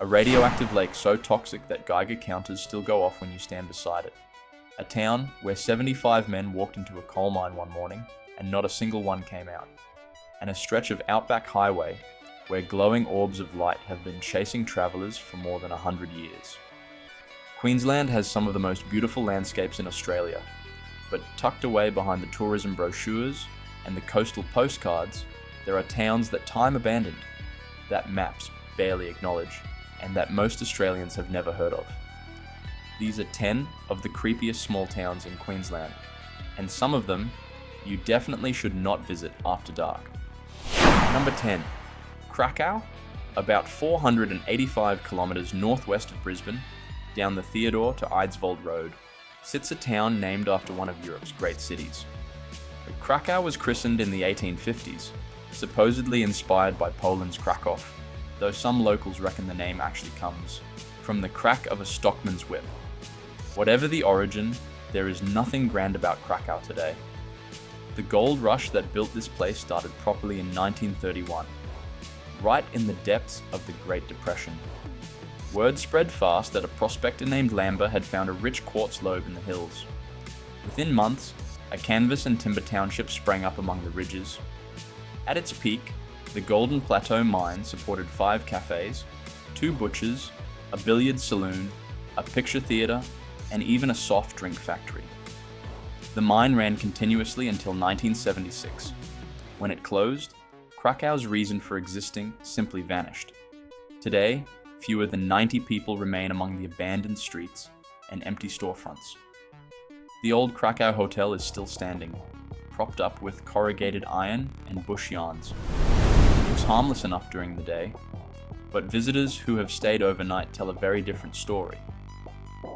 A radioactive lake so toxic that Geiger counters still go off when you stand beside it. A town where 75 men walked into a coal mine one morning and not a single one came out. And a stretch of outback highway where glowing orbs of light have been chasing travellers for more than 100 years. Queensland has some of the most beautiful landscapes in Australia, but tucked away behind the tourism brochures and the coastal postcards, there are towns that time abandoned, that maps barely acknowledge, and that most Australians have never heard of. These are 10 of the creepiest small towns in Queensland, and some of them you definitely should not visit after dark. Number 10. Krakow, about 485 kilometres northwest of Brisbane, down the Theodore to Eidsvold Road, sits a town named after one of Europe's great cities. Krakow was christened in the 1850s, supposedly inspired by Poland's Krakow, though some locals reckon the name actually comes from the crack of a stockman's whip. Whatever the origin, there is nothing grand about Krakow today. The gold rush that built this place started properly in 1931, right in the depths of the Great Depression. Word spread fast that a prospector named Lambert had found a rich quartz lode in the hills. Within months, a canvas and timber township sprang up among the ridges. At its peak, the Golden Plateau mine supported 5 cafes, 2 butchers, a billiard saloon, a picture theatre, and even a soft drink factory. The mine ran continuously until 1976. When it closed, Krakow's reason for existing simply vanished. Today, fewer than 90 people remain among the abandoned streets and empty storefronts. The old Krakow Hotel is still standing, propped up with corrugated iron and bush yarns. It looks harmless enough during the day, but visitors who have stayed overnight tell a very different story.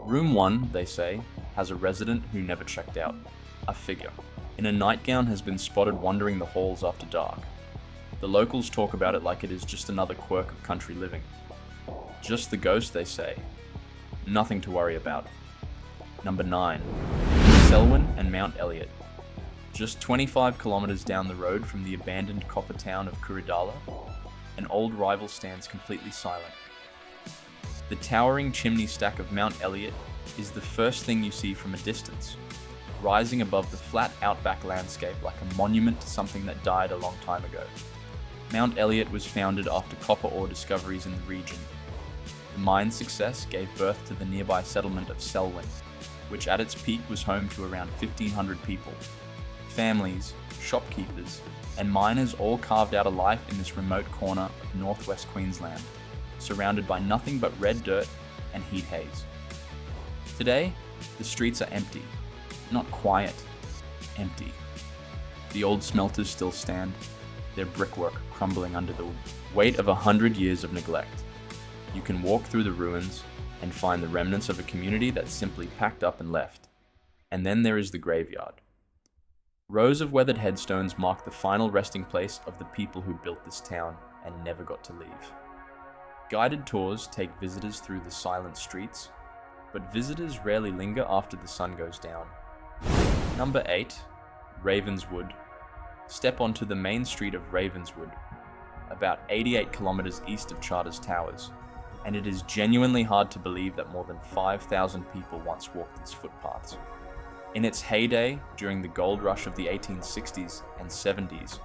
Room 1, they say, has a resident who never checked out. A figure in a nightgown has been spotted wandering the halls after dark. The locals talk about it like it is just another quirk of country living. Just the ghost, they say. Nothing to worry about. Number 9. Selwin and Mount Elliot. Just 25 kilometres down the road from the abandoned copper town of Kuridala, an old rival stands completely silent. The towering chimney stack of Mount Elliot is the first thing you see from a distance, rising above the flat outback landscape like a monument to something that died a long time ago. Mount Elliot was founded after copper ore discoveries in the region. The mine's success gave birth to the nearby settlement of Selwin, which at its peak was home to around 1,500 people. Families, shopkeepers, and miners all carved out a life in this remote corner of northwest Queensland, surrounded by nothing but red dirt and heat haze. Today, the streets are empty. Not quiet, empty. The old smelters still stand, their brickwork crumbling under the weight of 100 years of neglect. You can walk through the ruins and find the remnants of a community that simply packed up and left. And then there is the graveyard. Rows of weathered headstones mark the final resting place of the people who built this town and never got to leave. Guided tours take visitors through the silent streets, but visitors rarely linger after the sun goes down. Number 8. Ravenswood. Step onto the main street of Ravenswood, about 88 kilometres east of Charters Towers, and it is genuinely hard to believe that more than 5,000 people once walked these footpaths. In its heyday, during the gold rush of the 1860s and 70s,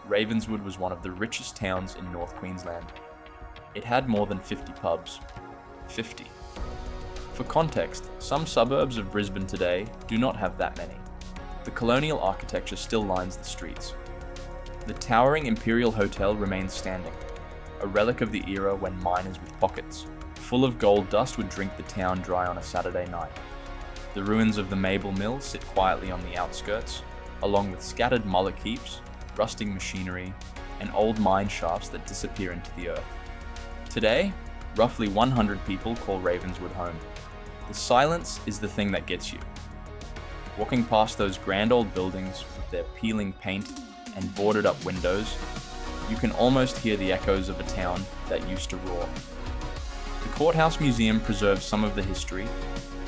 Ravenswood was one of the richest towns in North Queensland. It had more than 50 pubs. 50. For context, some suburbs of Brisbane today do not have that many. The colonial architecture still lines the streets. The towering Imperial Hotel remains standing, a relic of the era when miners with pockets, full of gold dust, would drink the town dry on a Saturday night. The ruins of the Mabel Mill sit quietly on the outskirts, along with scattered mullock heaps, rusting machinery, and old mine shafts that disappear into the earth. Today, roughly 100 people call Ravenswood home. The silence is the thing that gets you. Walking past those grand old buildings with their peeling paint and boarded up windows, you can almost hear the echoes of a town that used to roar. The Courthouse Museum preserves some of the history,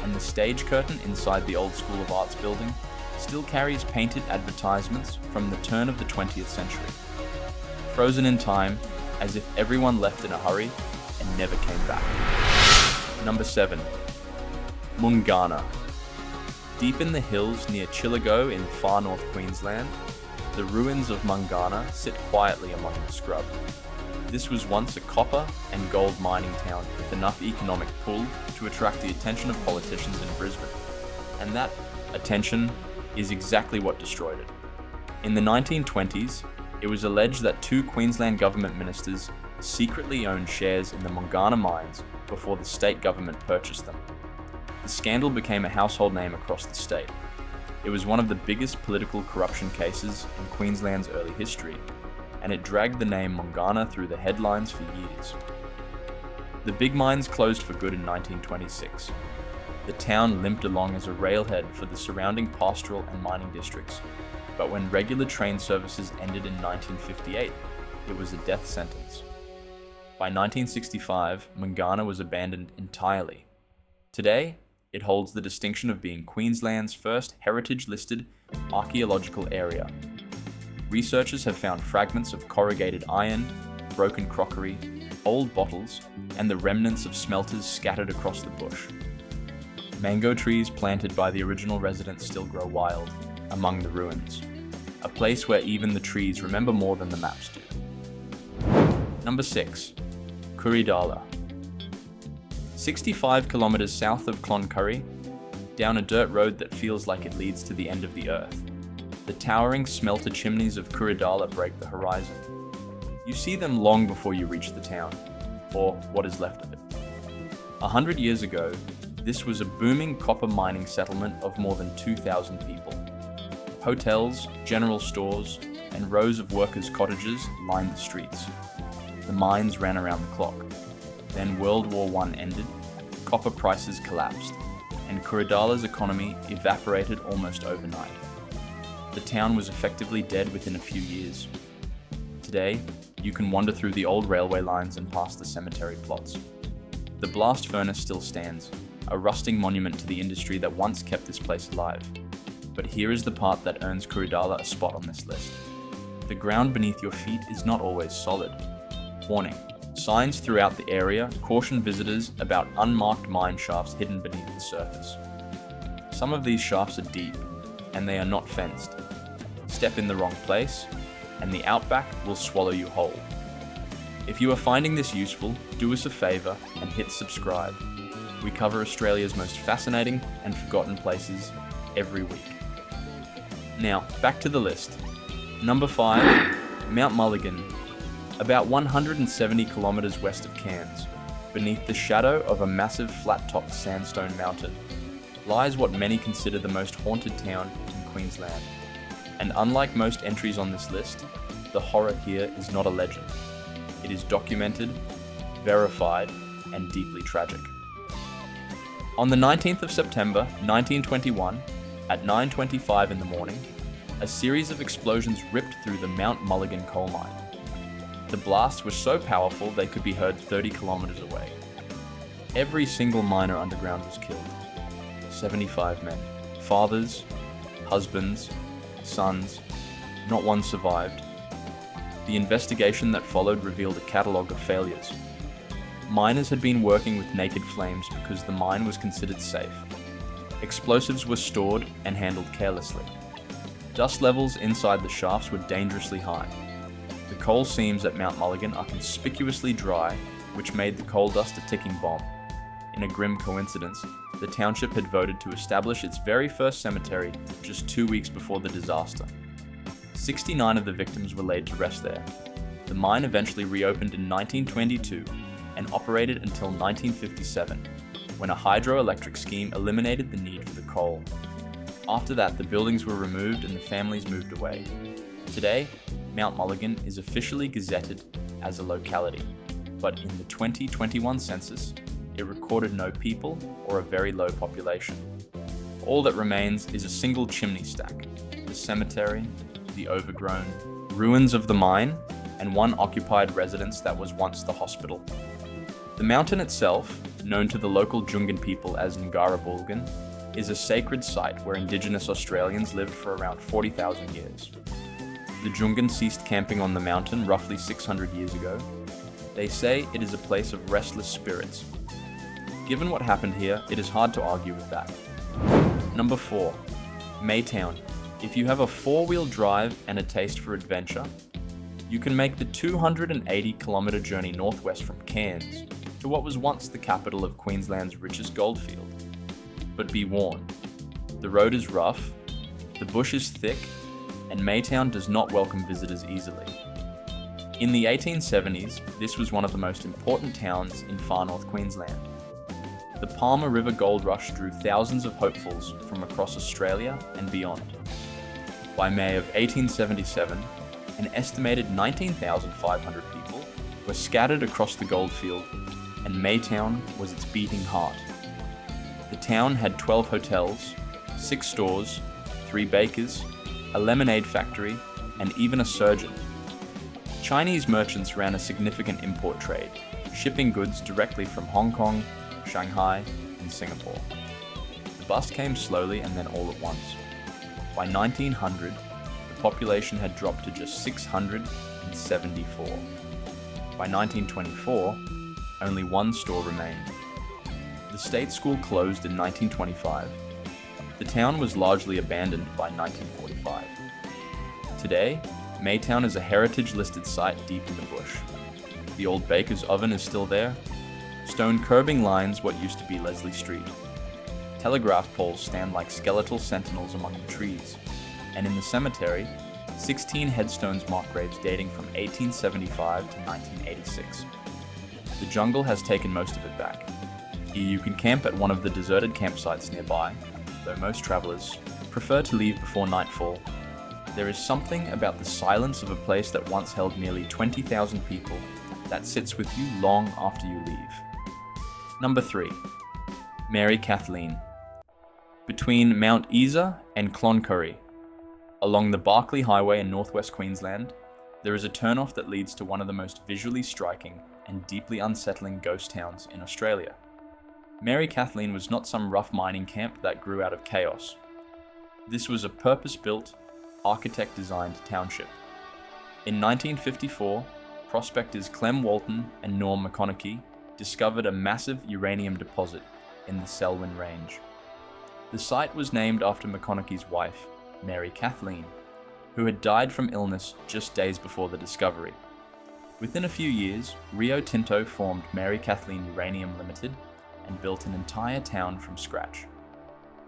and the stage curtain inside the old School of Arts building still carries painted advertisements from the turn of the 20th century. Frozen in time, as if everyone left in a hurry and never came back. Number 7. Mungana. Deep in the hills near Chillago in far north Queensland, the ruins of Mungana sit quietly among the scrub. This was once a copper and gold mining town with enough economic pull to attract the attention of politicians in Brisbane. And that attention is exactly what destroyed it. In the 1920s, it was alleged that 2 Queensland government ministers secretly owned shares in the Mungana mines before the state government purchased them. The scandal became a household name across the state. It was one of the biggest political corruption cases in Queensland's early history, and it dragged the name Mungana through the headlines for years. The big mines closed for good in 1926. The town limped along as a railhead for the surrounding pastoral and mining districts, but when regular train services ended in 1958, it was a death sentence. By 1965, Mungana was abandoned entirely. Today, it holds the distinction of being Queensland's first heritage-listed archaeological area. Researchers have found fragments of corrugated iron, broken crockery, old bottles, and the remnants of smelters scattered across the bush. Mango trees planted by the original residents still grow wild among the ruins, a place where even the trees remember more than the maps do. Number 6. Kuridala. 65 kilometers south of Cloncurry, down a dirt road that feels like it leads to the end of the earth, the towering smelter chimneys of Kuridala break the horizon. You see them long before you reach the town, or what is left of it. 100 years ago, this was a booming copper mining settlement of more than 2,000 people. Hotels, general stores, and rows of workers' cottages lined the streets. The mines ran around the clock. Then World War I ended, copper prices collapsed, and Kuridala's economy evaporated almost overnight. The town was effectively dead within a few years. Today, you can wander through the old railway lines and past the cemetery plots. The blast furnace still stands, a rusting monument to the industry that once kept this place alive. But here is the part that earns Kuridala a spot on this list. The ground beneath your feet is not always solid. Warning: signs throughout the area caution visitors about unmarked mine shafts hidden beneath the surface. Some of these shafts are deep, and they are not fenced. Step in the wrong place, and the outback will swallow you whole. If you are finding this useful, do us a favour and hit subscribe. We cover Australia's most fascinating and forgotten places every week. Now, back to the list. Number 5, Mount Mulligan. About 170 kilometres west of Cairns, beneath the shadow of a massive flat-topped sandstone mountain, lies what many consider the most haunted town in Queensland. And unlike most entries on this list, the horror here is not a legend. It is documented, verified, and deeply tragic. On the 19th of September 1921, at 9:25 in the morning, a series of explosions ripped through the Mount Mulligan coal mine. The blasts were so powerful they could be heard 30 kilometers away. Every single miner underground was killed. 75 men. Fathers, husbands, sons, not one survived. The investigation that followed revealed a catalogue of failures. Miners had been working with naked flames because the mine was considered safe. Explosives were stored and handled carelessly. Dust levels inside the shafts were dangerously high. The coal seams at Mount Mulligan are conspicuously dry, which made the coal dust a ticking bomb. In a grim coincidence, the township had voted to establish its very first cemetery just 2 weeks before the disaster. 69 of the victims were laid to rest there. The mine eventually reopened in 1922 and operated until 1957, when a hydroelectric scheme eliminated the need for the coal. After that, the buildings were removed and the families moved away. Today, Mount Mulligan is officially gazetted as a locality, but in the 2021 census, it recorded no people or a very low population. All that remains is a single chimney stack, the cemetery, the overgrown ruins of the mine, and one occupied residence that was once the hospital. The mountain itself, known to the local Jungan people as Ngara, is a sacred site where Indigenous Australians lived for around 40,000 years. The Jungan ceased camping on the mountain roughly 600 years ago. They say it is a place of restless spirits. Given what happened here, it is hard to argue with that. Number 4. Maytown. If you have a 4-wheel drive and a taste for adventure, you can make the 280-kilometre journey northwest from Cairns to what was once the capital of Queensland's richest goldfield. But be warned, the road is rough, the bush is thick, and Maytown does not welcome visitors easily. In the 1870s, this was one of the most important towns in far north Queensland. The Palmer River Gold Rush drew thousands of hopefuls from across Australia and beyond. By May of 1877, an estimated 19,500 people were scattered across the goldfield, and Maytown was its beating heart. The town had 12 hotels, 6 stores, 3 bakers, a lemonade factory, and even a surgeon. Chinese merchants ran a significant import trade, shipping goods directly from Hong Kong, Shanghai, and Singapore. The bust came slowly and then all at once. By 1900, the population had dropped to just 674. By 1924, only 1 store remained. The state school closed in 1925. The town was largely abandoned by 1945. Today, Maytown is a heritage-listed site deep in the bush. The old baker's oven is still there. Stone curbing lines what used to be Leslie Street. Telegraph poles stand like skeletal sentinels among the trees. And in the cemetery, 16 headstones mark graves dating from 1875 to 1986. The jungle has taken most of it back. Here you can camp at one of the deserted campsites nearby, though most travelers prefer to leave before nightfall. There is something about the silence of a place that once held nearly 20,000 people that sits with you long after you leave. Number 3. Mary Kathleen. Between Mount Isa and Cloncurry, along the Barkly Highway in northwest Queensland, there is a turnoff that leads to one of the most visually striking and deeply unsettling ghost towns in Australia. Mary Kathleen was not some rough mining camp that grew out of chaos. This was a purpose-built, architect-designed township. In 1954, prospectors Clem Walton and Norm McConaughey discovered a massive uranium deposit in the Selwin range. The site was named after McConaughey's wife, Mary Kathleen, who had died from illness just days before the discovery. Within a few years, Rio Tinto formed Mary Kathleen Uranium Limited and built an entire town from scratch.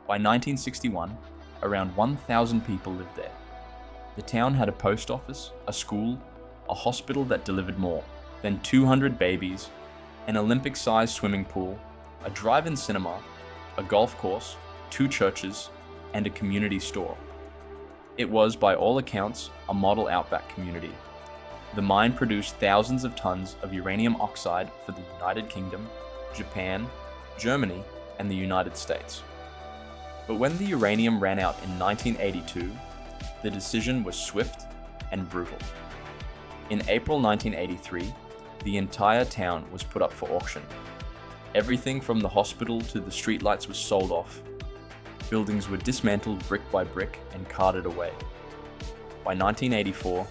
By 1961, around 1,000 people lived there. The town had a post office, a school, a hospital that delivered more than 200 babies, an Olympic-sized swimming pool, a drive-in cinema, a golf course, 2 churches, and a community store. It was, by all accounts, a model outback community. The mine produced thousands of tons of uranium oxide for the United Kingdom, Japan, Germany, and the United States. But when the uranium ran out in 1982, the decision was swift and brutal. In April 1983, the entire town was put up for auction. Everything from the hospital to the streetlights was sold off. Buildings were dismantled brick by brick and carted away. By 1984,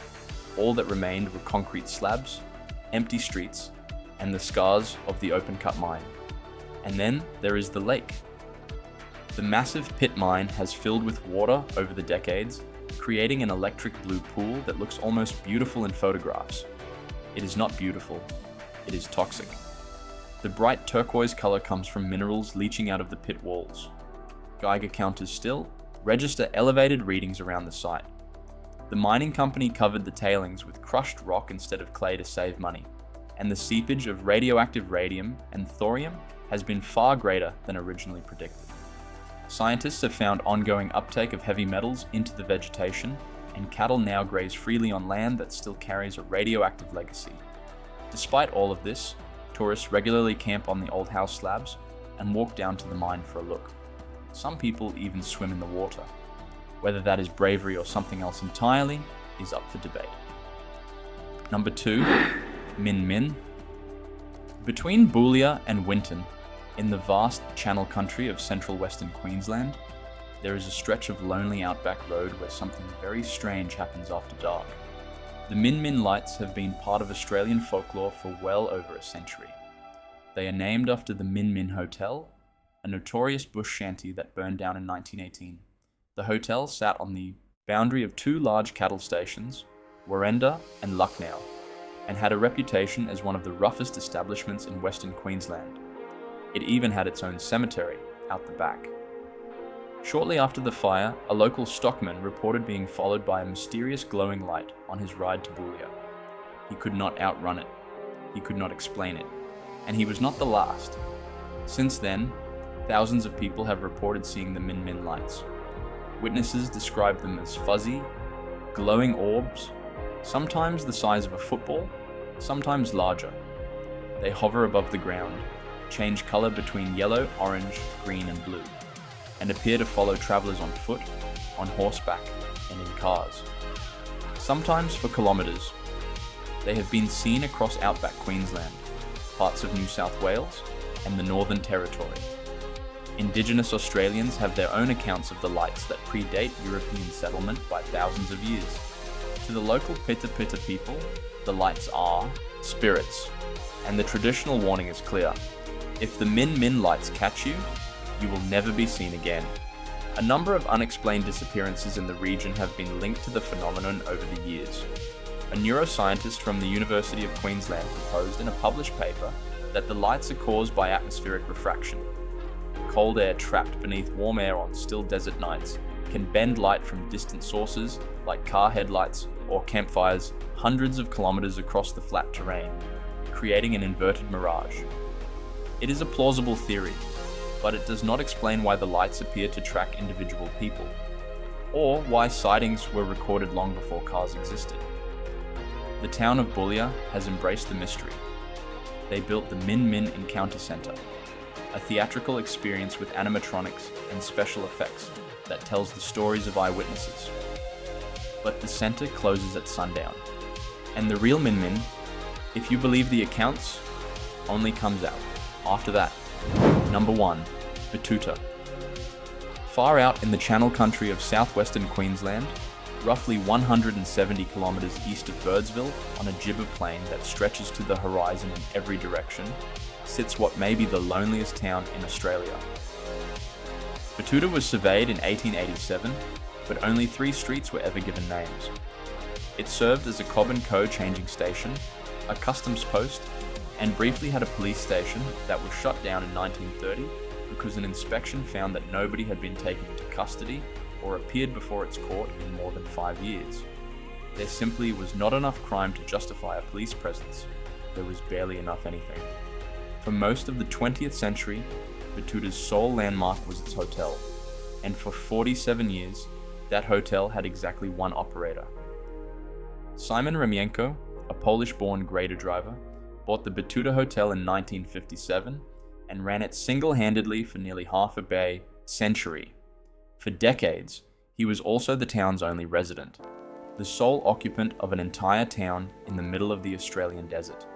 all that remained were concrete slabs, empty streets, and the scars of the open-cut mine. And then there is the lake. The massive pit mine has filled with water over the decades, creating an electric blue pool that looks almost beautiful in photographs. It is not beautiful, it is toxic. The bright turquoise color comes from minerals leaching out of the pit walls. Geiger counters still register elevated readings around the site. The mining company covered the tailings with crushed rock instead of clay to save money, and the seepage of radioactive radium and thorium has been far greater than originally predicted. Scientists have found ongoing uptake of heavy metals into the vegetation, and cattle now graze freely on land that still carries a radioactive legacy. Despite all of this, tourists regularly camp on the old house slabs and walk down to the mine for a look. Some people even swim in the water. Whether that is bravery or something else entirely is up for debate. Number 2, Min Min. Between Boulia and Winton, in the vast channel country of central western Queensland, there is a stretch of lonely outback road where something very strange happens after dark. The Min Min lights have been part of Australian folklore for well over a century. They are named after the Min Min Hotel, a notorious bush shanty that burned down in 1918. The hotel sat on the boundary of two large cattle stations, Warrenda and Lucknow, and had a reputation as one of the roughest establishments in Western Queensland. It even had its own cemetery out the back. Shortly after the fire, a local stockman reported being followed by a mysterious glowing light on his ride to Boulia. He could not outrun it. He could not explain it. And he was not the last. Since then, thousands of people have reported seeing the Min Min lights. Witnesses describe them as fuzzy, glowing orbs, sometimes the size of a football, sometimes larger. They hover above the ground, change color between yellow, orange, green, and blue, and appear to follow travelers on foot, on horseback, and in cars. Sometimes for kilometers. They have been seen across outback Queensland, parts of New South Wales, and the Northern Territory. Indigenous Australians have their own accounts of the lights that predate European settlement by thousands of years. To the local Pita Pita people, the lights are spirits, and the traditional warning is clear. If the Min Min lights catch you, you will never be seen again. A number of unexplained disappearances in the region have been linked to the phenomenon over the years. A neuroscientist from the University of Queensland proposed in a published paper that the lights are caused by atmospheric refraction. Cold air trapped beneath warm air on still desert nights can bend light from distant sources like car headlights or campfires hundreds of kilometers across the flat terrain, creating an inverted mirage. It is a plausible theory, but it does not explain why the lights appear to track individual people, or why sightings were recorded long before cars existed. The town of Boulia has embraced the mystery. They built the Min Min Encounter Centre, a theatrical experience with animatronics and special effects that tells the stories of eyewitnesses. But the centre closes at sundown, and the real Min Min, if you believe the accounts, only comes out after that. Number 1. Betoota. Far out in the Channel Country of southwestern Queensland, roughly 170 kilometres east of Birdsville, on a gibber plain that stretches to the horizon in every direction, sits what may be the loneliest town in Australia. Betoota was surveyed in 1887, but only 3 streets were ever given names. It served as a Cobb & Co changing station, a customs post, and briefly had a police station that was shut down in 1930 because an inspection found that nobody had been taken into custody or appeared before its court in more than 5 years. There simply was not enough crime to justify a police presence. There was barely enough anything. For most of the 20th century, Betoota's sole landmark was its hotel, and for 47 years, that hotel had exactly one operator. Simon Remienko, a Polish-born grader driver, bought the Betoota Hotel in 1957 and ran it single-handedly for nearly half a century. For decades, he was also the town's only resident, the sole occupant of an entire town in the middle of the Australian desert.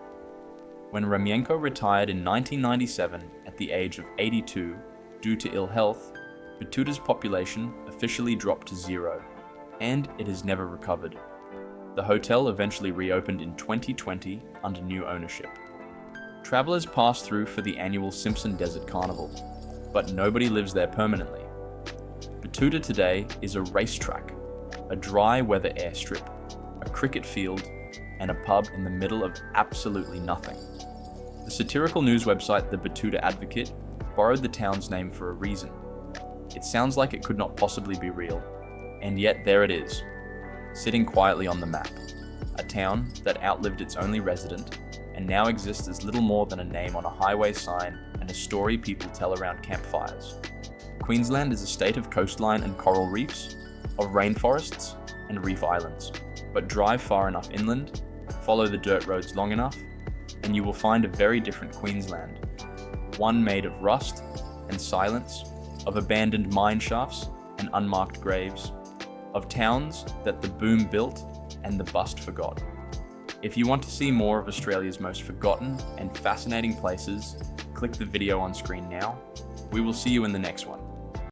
When Remienko retired in 1997 at the age of 82 due to ill health, Betoota's population officially dropped to 0, and it has never recovered. The hotel eventually reopened in 2020 under new ownership. Travelers pass through for the annual Simpson Desert Carnival, but nobody lives there permanently. Betoota today is a racetrack, a dry weather airstrip, a cricket field, and a pub in the middle of absolutely nothing. The satirical news website The Betoota Advocate borrowed the town's name for a reason. It sounds like it could not possibly be real, and yet there it is, sitting quietly on the map, a town that outlived its only resident and now exists as little more than a name on a highway sign and a story people tell around campfires. Queensland is a state of coastline and coral reefs, of rainforests and reef islands. But drive far enough inland, follow the dirt roads long enough, and you will find a very different Queensland. One made of rust and silence, of abandoned mine shafts and unmarked graves, of towns that the boom built and the bust forgot. If you want to see more of Australia's most forgotten and fascinating places, click the video on screen now. We will see you in the next one.